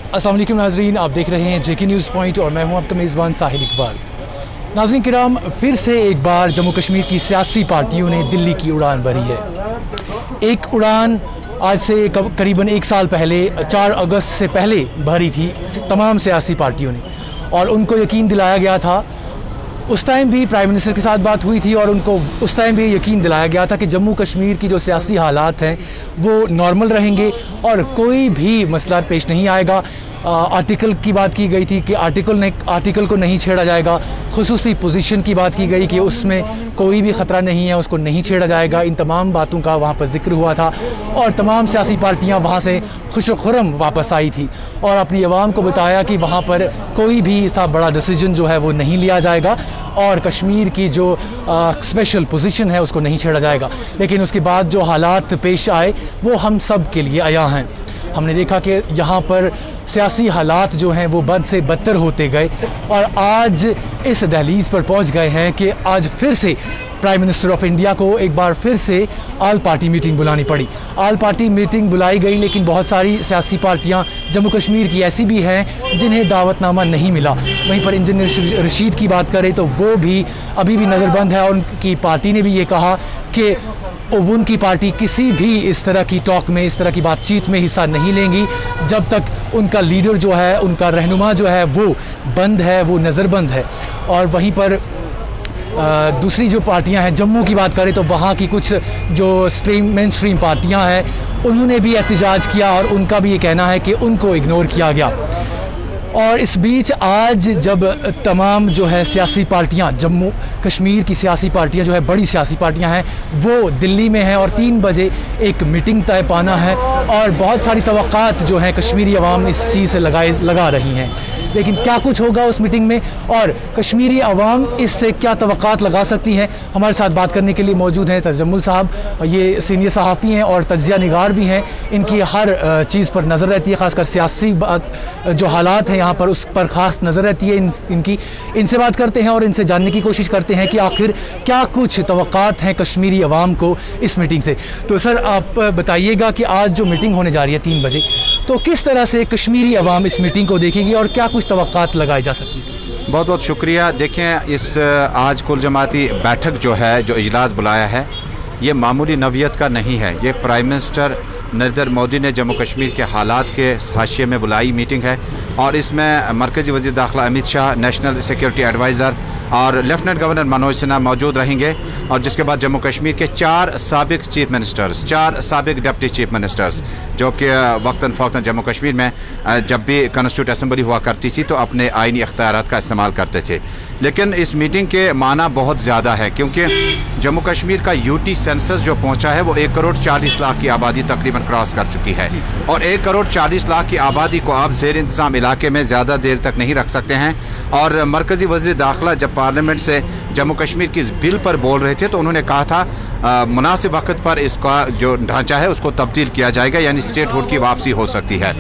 अस्सलाम वालेकुम नाज़रीन, आप देख रहे हैं जेके न्यूज़ पॉइंट और मैं हूं आपका मेज़बान साहिल इकबाल। नाज़रीन किराम, फिर से एक बार जम्मू कश्मीर की सियासी पार्टियों ने दिल्ली की उड़ान भरी है। एक उड़ान आज से करीबन एक साल पहले 4 अगस्त से पहले भरी थी तमाम सियासी पार्टियों ने, और उनको यकीन दिलाया गया था, उस टाइम भी प्राइम मिनिस्टर के साथ बात हुई थी और उनको उस टाइम भी यकीन दिलाया गया था कि जम्मू कश्मीर की जो सियासी हालात हैं वो नॉर्मल रहेंगे और कोई भी मसला पेश नहीं आएगा। आर्टिकल की बात की गई थी कि आर्टिकल को नहीं छेड़ा जाएगा। खुसूसी पोजीशन की बात की गई कि उसमें कोई भी ख़तरा नहीं है, उसको नहीं छेड़ा जाएगा। इन तमाम बातों का वहाँ पर जिक्र हुआ था और तमाम सियासी पार्टियाँ वहाँ से खुश खुरम वापस आई थी और अपनी आवाम को बताया कि वहाँ पर कोई भी ऐसा बड़ा डिसीजन जो है वो नहीं लिया जाएगा और कश्मीर की जो स्पेशल पोजीशन है उसको नहीं छेड़ा जाएगा। लेकिन उसके बाद जो हालात पेश आए वो हम सब के लिए आया हैं। हमने देखा कि यहाँ पर सियासी हालात जो हैं वो बद से बदतर होते गए और आज इस दहलीज़ पर पहुँच गए हैं कि आज फिर से प्राइम मिनिस्टर ऑफ इंडिया को एक बार फिर से आल पार्टी मीटिंग बुलानी पड़ी। आल पार्टी मीटिंग बुलाई गई, लेकिन बहुत सारी सियासी पार्टियां जम्मू कश्मीर की ऐसी भी हैं जिन्हें दावतनामा नहीं मिला। वहीं पर इंजीनियर रशीद की बात करें तो वो भी अभी भी नज़रबंद है और उनकी पार्टी ने भी ये कहा कि उनकी पार्टी किसी भी इस तरह की टॉक में, इस तरह की बातचीत में हिस्सा नहीं लेंगी जब तक उनका लीडर जो है, उनका रहनुमा जो है वो बंद है, वो नज़रबंद है। और वहीं पर दूसरी जो पार्टियां हैं, जम्मू की बात करें तो वहाँ की कुछ जो मेन स्ट्रीम पार्टियां हैं उन्होंने भी एहतजाज किया और उनका भी ये कहना है कि उनको इग्नोर किया गया। और इस बीच आज जब तमाम जो है सियासी पार्टियां, जम्मू कश्मीर की सियासी पार्टियां जो है, बड़ी सियासी पार्टियां हैं, वो दिल्ली में हैं और 3 बजे एक मीटिंग तय पाना है और बहुत सारी तवक्कात जो हैं कश्मीरी अवाम इस चीज़ से लगा रही हैं। लेकिन क्या कुछ होगा उस मीटिंग में और कश्मीरी अवाम इससे क्या तवक्कात लगा सकती हैं, हमारे साथ बात करने के लिए मौजूद हैं तजम्मुल साहब। ये सीनियर सहाफ़ी हैं और तज्ज़िया निगार भी हैं। इनकी हर चीज़ पर नज़र रहती है, ख़ासकर सियासी जो हालात हैं यहाँ पर उस पर ख़ास नज़र रहती है इनकी। इनसे बात करते हैं और इनसे जानने की कोशिश करते हैं कि आखिर क्या कुछ तवक्कात हैं कश्मीरी अवाम को इस मीटिंग से। तो सर, आप बताइएगा कि आज जो मीटिंग होने जा रही है 3 बजे, तो किस तरह से कश्मीरी अवाम इस मीटिंग को देखेगी और क्या कुछ तवक्कात लगाई जा सकती है? बहुत बहुत शुक्रिया। देखें, इस आज कुल जमाती बैठक जो है, जो इजलास बुलाया है, ये मामूली नवियत का नहीं है। ये प्राइम मिनिस्टर नरेंद्र मोदी ने जम्मू कश्मीर के हालात के हाशिए में बुलाई मीटिंग है और इसमें मरकज़ी वज़ीर दाखिला Amit Shah, national security adviser और लेफ्टिनेंट गवर्नर मनोज सिन्हा मौजूद रहेंगे। और जिसके बाद जम्मू कश्मीर के 4 साबिक चीफ मिनिस्टर्स, 4 साबिक डिप्टी चीफ मिनिस्टर्स जो कि वक्तन फ़ौक्तन जम्मू कश्मीर में जब भी कॉन्स्टिट्यूट असम्बली हुआ करती थी तो अपने आइनी इख्तियारात का इस्तेमाल करते थे। लेकिन इस मीटिंग के माना बहुत ज़्यादा है क्योंकि जम्मू कश्मीर का यूटी सेंसस जो पहुंचा है वो 1 करोड़ 40 लाख की आबादी तकरीबन क्रॉस कर चुकी है और 1 करोड़ 40 लाख की आबादी को आप ज़ेर इंतज़ाम इलाके में ज़्यादा देर तक नहीं रख सकते हैं। और मरकज़ी वज़ीर दाखिला जब पार्लियामेंट से जम्मू कश्मीर की इस बिल पर बोल रहे थे तो उन्होंने कहा था मुनासिब वक्त पर इसका जो ढांचा है उसको तब्दील किया जाएगा, यानी स्टेटहुड की वापसी हो सकती है।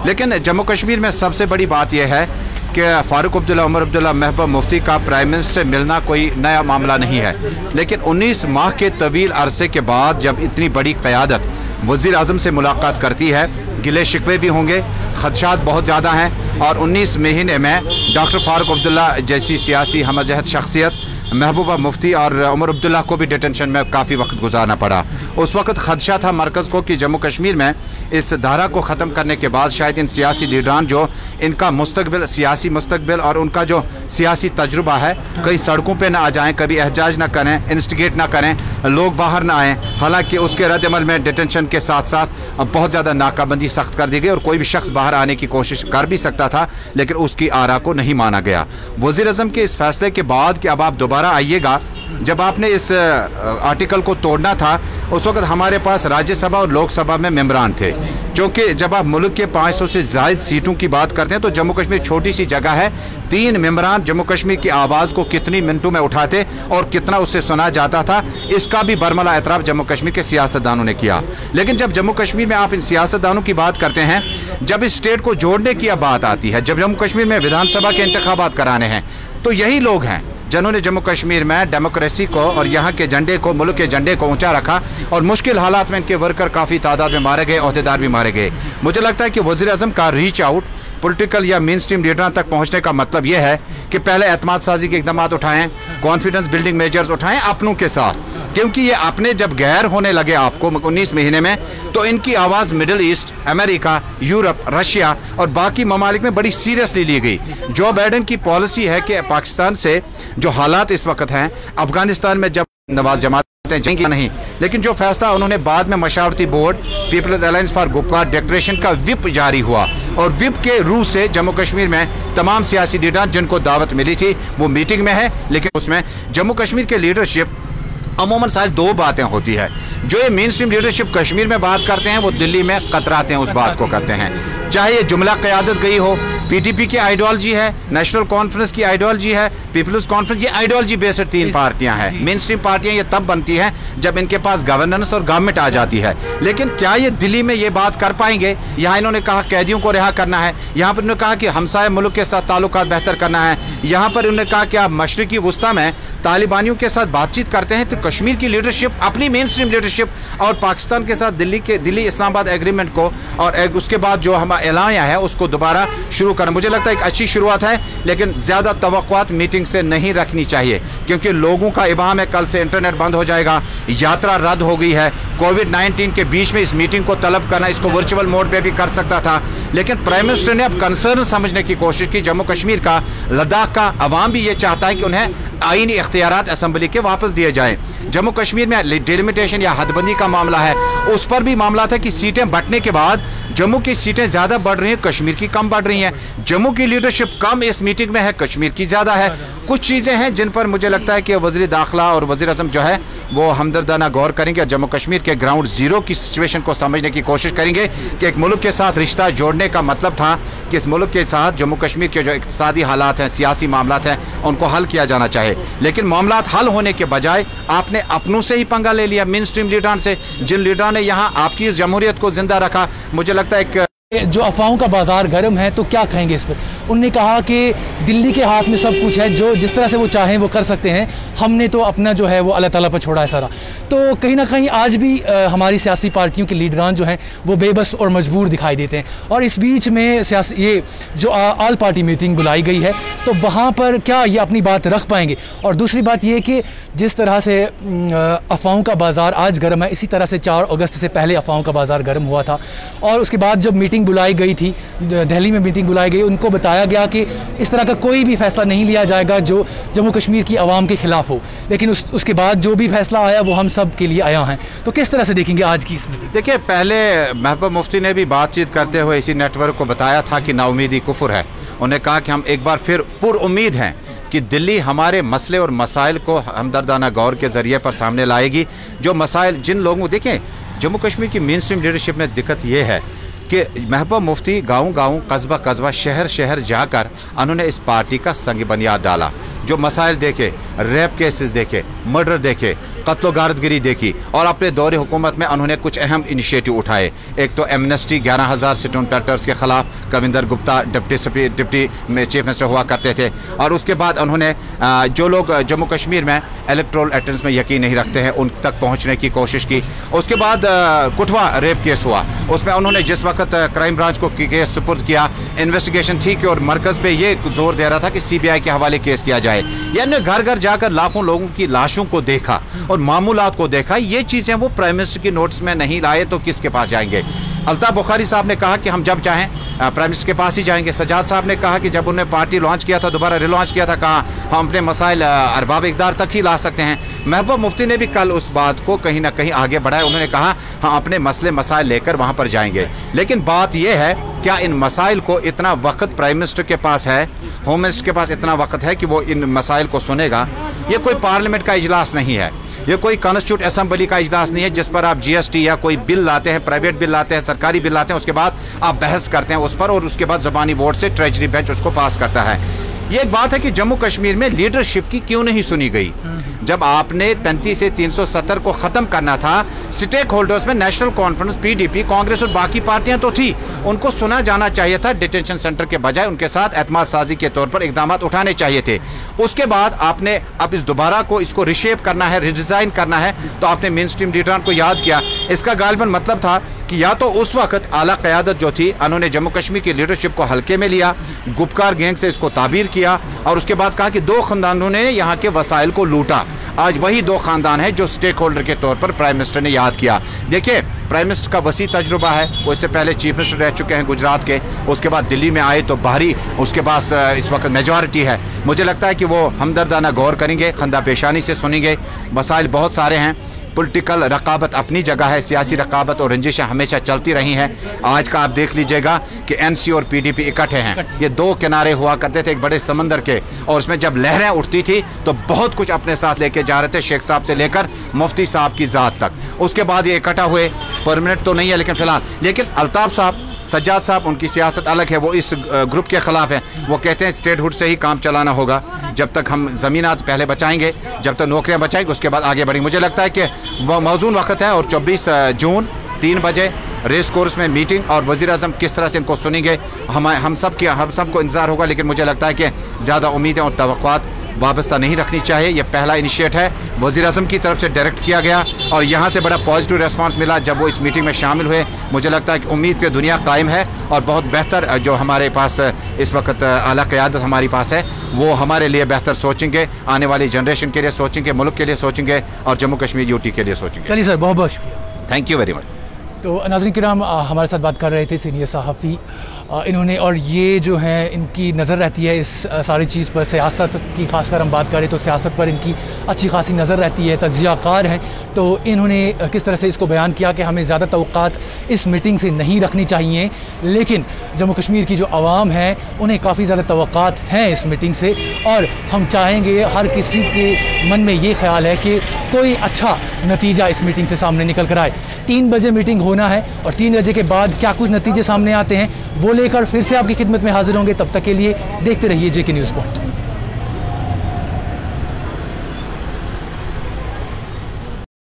लेकिन जम्मू कश्मीर में सबसे बड़ी बात यह है कि फ़ारूक अब्दुल्ला, उमर अब्दुल्ला, महबूबा मुफ्ती का प्राइम मिनिस्टर से मिलना कोई नया मामला नहीं है। लेकिन 19 माह के तवील अरसे के बाद जब इतनी बड़ी क़यादत वज़ीर आज़म से मुलाकात करती है, गिले शिकवे भी होंगे, खदशात बहुत ज़्यादा हैं और 19 महीने में डॉक्टर फ़ारूक अब्दुल्ला जैसी सियासी हमजहत शख्सियत, महबूबा मुफ्ती और उमर अब्दुल्ला को भी डिटेंशन में काफ़ी वक्त गुजारना पड़ा। उस वक्त खदशा था मरकज़ को कि जम्मू कश्मीर में इस धारा को ख़त्म करने के बाद शायद इन सियासी लीडरान जो इनका मुस्तकबिल, सियासी मुस्तकबिल और उनका जो सियासी तजुर्बा है, कई सड़कों पर ना आ जाएँ, कभी एहजाज ना करें, इंस्टिगेट ना करें, लोग बाहर ना आएँ। हालांकि उसके रद्द-ए-अमल में डिटेंशन के साथ साथ बहुत ज़्यादा नाकाबंदी सख्त कर दी गई और कोई भी शख्स बाहर आने की कोशिश कर भी सकता था, लेकिन उसकी आरा को नहीं माना गया। वज़ीर आज़म के इस फैसले के बाद कि अब आप दोबारा आइएगा, जब आपने इस आर्टिकल को तोड़ना था उस वक्त हमारे पास राज्यसभा और लोकसभा में मेंबरान थे, क्योंकि जब आप मुल्क के 500 से ज़ायद सीटों की बात करते हैं तो जम्मू कश्मीर छोटी सी जगह है। 3 मेंबरान जम्मू कश्मीर की आवाज़ को कितनी मिनटों में उठाते और कितना उससे सुना जाता था, इसका भी बरमला एतराफ़ जम्मू कश्मीर के सियासतदानों ने किया। लेकिन जब जम्मू कश्मीर में आप इन सियासतदानों की बात करते हैं, जब इस स्टेट को जोड़ने की बात आती है, जब जम्मू कश्मीर में विधानसभा के इंतखाबात कराने हैं, तो यही लोग हैं जिन्होंने जम्मू कश्मीर में डेमोक्रेसी को और यहाँ के झंडे को, मुल्क के झंडे को ऊंचा रखा और मुश्किल हालात में इनके वर्कर काफ़ी तादाद में मारे गए, ओहदेदार भी मारे गए। मुझे लगता है कि वज़ीर आज़म का रीच आउट पॉलिटिकल या मेन स्ट्रीम लीडरों तक पहुंचने का मतलब यह है कि पहले एतमाद साजी के इकदाम उठाएं, कॉन्फिडेंस बिल्डिंग मेजर्स उठाएं अपनों के साथ, क्योंकि ये अपने जब गैर होने लगे आपको 19 महीने में, तो इनकी आवाज़ middle east, America, Europe, Russia और बाकी ममालिक में बड़ी सीरियसली ली गई। जो बाइडेन की पॉलिसी है कि पाकिस्तान से जो हालात इस वक्त हैं, अफगानिस्तान में जब नवाज जमात जाएंगी नहीं, लेकिन जो फैसला उन्होंने बाद में मशावरती board People's Alliance for Gupkar declaration का विप जारी हुआ, और विप के रूह से जम्मू कश्मीर में तमाम सियासी लीडर जिनको दावत मिली थी वो मीटिंग में है, लेकिन उसमें जम्मू कश्मीर के लीडरशिप अमूमन सारी दो बातें होती है। जो ये मेन स्ट्रीम लीडरशिप कश्मीर में बात करते हैं वो दिल्ली में कतराते हैं, उस बात को करते हैं, चाहे ये जुमला क़यादत गई हो, पीटीपी की आइडियोलॉजी है, नेशनल कॉन्फ्रेंस की आइडियोलॉजी है, पीपल्स कॉन्फ्रेंस, ये आइडियोलॉजी बेस्ड तीन पार्टियां हैं। मेन स्ट्रीम पार्टियां ये तब बनती हैं जब इनके पास गवर्नेंस और गवर्नमेंट आ जाती है। लेकिन क्या ये दिल्ली में ये बात कर पाएंगे? यहाँ इन्होंने कहा कैदियों को रिहा करना है, यहाँ पर इन्होंने कहा कि हमसाय मुल्क के साथ ताल्लुकात बेहतर करना है, यहाँ पर उन्होंने कहा कि आप मशरिकी वुस्ता में तालिबानियों के साथ बातचीत करते हैं, तो कश्मीर की लीडरशिप अपनी मेन स्ट्रीम लीडरशिप और पाकिस्तान के साथ दिल्ली इस्लामाबाद एग्रीमेंट को और उसके बाद जो हमारा ऐलान है उसको दोबारा शुरू करना, मुझे लगता है एक अच्छी शुरुआत है। लेकिन ज़्यादा तवक्कुआत मीटिंग से नहीं रखनी चाहिए, क्योंकि लोगों का इबाम है कल से इंटरनेट बंद हो जाएगा, यात्रा रद्द हो गई है, कोविड-19 के बीच में इस मीटिंग को तलब करना, इसको वर्चुअल मोड पे भी कर सकता था। लेकिन प्राइम मिनिस्टर ने अब कंसर्न समझने की कोशिश की जम्मू कश्मीर का, लद्दाख का अवाम भी ये चाहता है कि उन्हें आईनी इख्तियारात असम्बली के वापस दिए जाएं। जम्मू कश्मीर में डिलिमिटेशन या हदबंदी का मामला है, उस पर भी मामला था कि सीटें बंटने के बाद जम्मू की सीटें ज़्यादा बढ़ रही हैं, कश्मीर की कम बढ़ रही हैं। जम्मू की लीडरशिप कम इस मीटिंग में है, कश्मीर की ज़्यादा है। कुछ चीज़ें हैं जिन पर मुझे लगता है कि वज़ीर दाखिला और वज़ीर आज़म जो है वो हमदर्दाना गौर करेंगे और जम्मू कश्मीर के ग्राउंड ज़ीरो की सिचुएशन को समझने की कोशिश करेंगे कि एक मुल्क के साथ रिश्ता जोड़ने का मतलब था कि इस मुल्क के साथ जम्मू कश्मीर के जो इक़्तिसादी हालात हैं, सियासी मामलात हैं, उनको हल किया जाना चाहिए। लेकिन मामलात हल होने के बजाय आपने अपनों से ही पंगा ले लिया, मेन स्ट्रीम लीडरान से, जिन लीडरान ने यहाँ आपकी इस जमहूरियत को जिंदा रखा। मुझे लगता है एक जो अफवाहों का बाजार गर्म है, तो क्या कहेंगे इस पर? उन्होंने कहा कि दिल्ली के हाथ में सब कुछ है, जो जिस तरह से वो चाहें वो कर सकते हैं, हमने तो अपना जो है वो अल्लाह ताला पर छोड़ा है सारा। तो कहीं ना कहीं आज भी हमारी सियासी पार्टियों के लीडरान जो हैं वो बेबस और मजबूर दिखाई देते हैं। और इस बीच में ये जो ऑल पार्टी मीटिंग बुलाई गई है, तो वहाँ पर क्या ये अपनी बात रख पाएंगे? और दूसरी बात ये कि जिस तरह से अफवाहों का बाज़ार आज गर्म है, इसी तरह से 4 अगस्त से पहले अफवाहों का बाज़ार गर्म हुआ था, और उसके बाद जब मीटिंग बुलाई गई थी, दिल्ली में मीटिंग बुलाई गई, उनको बताया गया कि इस तरह का कोई भी फैसला नहीं लिया जाएगा जो जम्मू कश्मीर की आवाम के खिलाफ हो। लेकिन उसके बाद जो भी फैसला आया वो हम सब के लिए आया है। तो किस तरह से देखेंगे आज की इस मीटिंग? देखिए, पहले महबूब मुफ्ती ने भी बातचीत करते हुए इसी नेटवर्क को बताया था कि नाउमीदी कुफर है। उन्होंने कहा कि हम एक बार फिर पुरुम्मीद हैं कि दिल्ली हमारे मसले और मसाइल को हमदर्दाना गौर के ज़रिए पर सामने लाएगी। जो मसाइल जिन लोगों, देखें जम्मू कश्मीर की मेन स्ट्रीम लीडरशिप में दिक्कत ये है कि महबूब मुफ्ती गाँव-गाँव, कस्बा-कस्बा, शहर जाकर उन्होंने इस पार्टी का संग बुनियाद डाला। जो मसाइल देखे, रेप केसेस देखे, मर्डर देखे, कत्ल गारदगिरी देखी, और अपने दौरे हुकूमत में उन्होंने कुछ अहम इनिशिएटिव उठाए। एक तो एमनेस्टी, 11,000 सिट इंस्पेक्टर्स के खिलाफ, Kavinder Gupta deputy chief minister हुआ करते थे, और उसके बाद उन्होंने जो लोग जम्मू कश्मीर में इलेक्टोरल अटेंडेंस में यकीन नहीं रखते हैं उन तक पहुँचने की कोशिश की। उसके बाद कुठवा रेप केस हुआ, उसमें उन्होंने जिस वक्त क्राइम ब्रांच को केस सुपुर्द किया, इन्वेस्टिगेशन थी कि और मरकज़ पे ये जोर दे रहा था कि CBI के हवाले केस किया जाए। यानी घर घर जाकर लाखों लोगों की लाशों को देखा और मामूलात को देखा। ये चीज़ें वो प्राइम मिनिस्टर की नोटिस में नहीं लाए तो किसके पास जाएंगे? अल्ताफ़ बुखारी साहब ने कहा कि हम जब चाहें प्राइम मिनिस्टर के पास ही जाएंगे। सजाद साहब ने कहा कि जब उन्होंने पार्टी लॉन्च किया था, दोबारा रिलॉन्च किया था, कहा हम अपने मसाइल अरबाब इक़्तिदार तक ही ला सकते हैं। महबूब मुफ्ती ने भी कल उस बात को कहीं ना कहीं आगे बढ़ाया। उन्होंने कहा हम अपने मसले मसाइल लेकर वहाँ पर जाएंगे। लेकिन बात यह है, क्या इन मसाइल को इतना वक्त प्राइम मिनिस्टर के पास है, होम मिनिस्टर के पास इतना वक्त है कि वो इन मसाइल को सुनेगा? ये कोई पार्लियामेंट का इजलास नहीं है, ये कोई कॉन्स्टिट्यूट असम्बली का इजलास नहीं है जिस पर आप GST या कोई बिल लाते हैं, प्राइवेट बिल लाते हैं, सरकारी बिल लाते हैं, उसके बाद आप बहस करते हैं उस पर, और उसके बाद ज़बानी बोर्ड से ट्रेजरी बेंच उसको पास करता है। ये एक बात है कि जम्मू कश्मीर में लीडरशिप की क्यों नहीं सुनी गई। जब आपने 35 से 370 को ख़त्म करना था, स्टेक होल्डर्स में नेशनल कॉन्फ्रेंस, पीडीपी, कांग्रेस और बाकी पार्टियां तो थी, उनको सुना जाना चाहिए था। डिटेंशन सेंटर के बजाय उनके साथ एतमाद साजी के तौर पर इकदाम उठाने चाहिए थे। उसके बाद आपने अब इस दोबारा को इसको रिशेप करना है, रिडिज़ाइन करना है, तो आपने मेन स्ट्रीम लीडरान को याद किया। इसका गालिबन मतलब था कि या तो उस वक्त आला क़यादत जो थी उन्होंने जम्मू कश्मीर की लीडरशिप को हल्के में लिया, गुपकार गैंग से इसको ताबीर किया और उसके बाद कहा कि दो ख़ानदानों ने यहाँ के वसाइल को लूटा। आज वही दो ख़ानदान है जो स्टेक होल्डर के तौर पर प्राइम मिनिस्टर ने याद किया। देखिए, प्राइम मिनिस्टर का वसी तजुर्बा है, वो इससे पहले चीफ मिनिस्टर रह चुके हैं गुजरात के, उसके बाद दिल्ली में आए तो बाहरी उसके पास इस वक्त मेजॉरिटी है। मुझे लगता है कि वो हमदर्दाना गौर करेंगे, खंदा पेशानी से सुनेंगे। मसाइल बहुत सारे हैं, पॉलिटिकल रकाबत अपनी जगह है, सियासी रकाबत और रंजिशें हमेशा चलती रही हैं। आज का आप देख लीजिएगा कि एनसी और पीडीपी इकट्ठे हैं, ये दो किनारे हुआ करते थे एक बड़े समंदर के, और उसमें जब लहरें उठती थी तो बहुत कुछ अपने साथ लेके जा रहे थे, शेख साहब से लेकर मुफ्ती साहब की ज़ात तक। उसके बाद ये इकट्ठा हुए, परमानेंट तो नहीं है लेकिन फ़िलहाल। लेकिन अल्ताफ़ साहब, सज्जाद साहब, उनकी सियासत अलग है, वो इस ग्रुप के ख़िलाफ़ हैं। वो कहते हैं स्टेटहुड से ही काम चलाना होगा, जब तक हम ज़मीनात पहले बचाएंगे, जब तक नौकरियां बचाएंगे उसके बाद आगे बढ़ेंगे। मुझे लगता है कि वह मौजून वक्त है और 24 जून 3 बजे रेस कोर्स में मीटिंग और वज़ीर-ए-आज़म किस तरह से इनको सुनेंगे, हम सबको इंतज़ार होगा। लेकिन मुझे लगता है कि ज़्यादा उम्मीदें और तवक्कुआत वाबस्ता नहीं रखनी चाहिए। ये पहला इनिशिएट है, वज़ीर-ए-आज़म की तरफ से डायरेक्ट किया गया और यहाँ से बड़ा पॉजिटिव रिस्पांस मिला जब वो इस मीटिंग में शामिल हुए। मुझे लगता है कि उम्मीद पे दुनिया कायम है और बहुत बेहतर जो हमारे पास इस वक्त आला क़यादत हमारी पास है, वो हमारे लिए बेहतर सोचेंगे, आने वाली जनरेशन के लिए सोचेंगे, मुल्क के लिए सोचेंगे और जम्मू कश्मीर यूटी के लिए सोचेंगे। चलिए सर, बहुत बहुत शुक्रिया। Thank you very much. तो नाज़रीन किराम, हमारे साथ बात कर रहे थे सीनियर सहाफ़ी इन्होंने, और ये जो है इनकी नज़र रहती है इस सारी चीज़ पर। सियासत की खासकर हम बात करें तो सियासत पर इनकी अच्छी खासी नज़र रहती है, तज्ज़ियाकार हैं। तो इन्होंने किस तरह से इसको बयान किया कि हमें ज़्यादा तवक्कात इस मीटिंग से नहीं रखनी चाहिए, लेकिन जम्मू कश्मीर की जो आवाम है उन्हें काफ़ी ज़्यादा तवक्कात हैं इस मीटिंग से, और हम चाहेंगे, हर किसी के मन में ये ख्याल है कि कोई अच्छा नतीजा इस मीटिंग से सामने निकल कर आए। 3 बजे मीटिंग होना है और 3 बजे के बाद क्या कुछ नतीजे सामने आते हैं वो लेकर फिर से आपकी खिदमत में हाजिर होंगे। तब तक के लिए देखते रहिए JK न्यूज़ पॉइंट।